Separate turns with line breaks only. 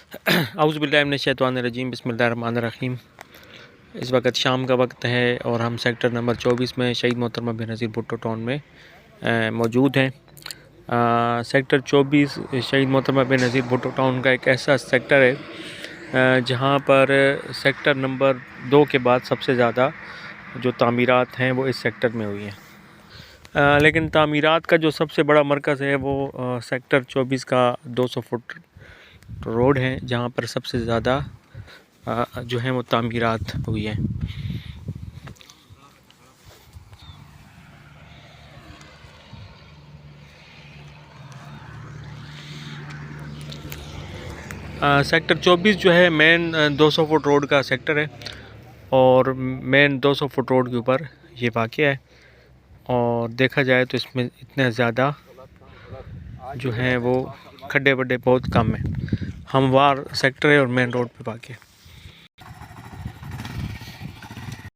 औज़ुबिल्लाहिमिनश्शैतानिर्रजीम बिस्मिल्लाहिर्रहमानिर्रहीम। इस वक्त शाम का वक्त है और हम सेक्टर नंबर 24 में शहीद मोहतरमा बेनज़ीर भुट्टो टाउन में मौजूद हैं। सेक्टर 24 शहीद मोहतरमा बेनज़ीर भुट्टो टाउन का एक ऐसा सेक्टर है जहां पर सेक्टर नंबर 2 के बाद सबसे ज़्यादा जो तामीरात हैं वो इस सेक्टर में हुई हैं। लेकिन तामीरात का जो सबसे बड़ा मरकज़ है वो सेक्टर 24 का 200 फुट रोड है, जहाँ पर सबसे ज़्यादा जो है वो तामीरात हुई है। सेक्टर 24 जो है मेन 200 फुट रोड का सेक्टर है और मेन 200 फुट रोड के ऊपर ये वाक़या है। और देखा जाए तो इसमें इतने ज़्यादा जो हैं वो खड्डे वड्डे बहुत कम हैं। हमवार सेक्टर है और मेन रोड पे वाक़या है।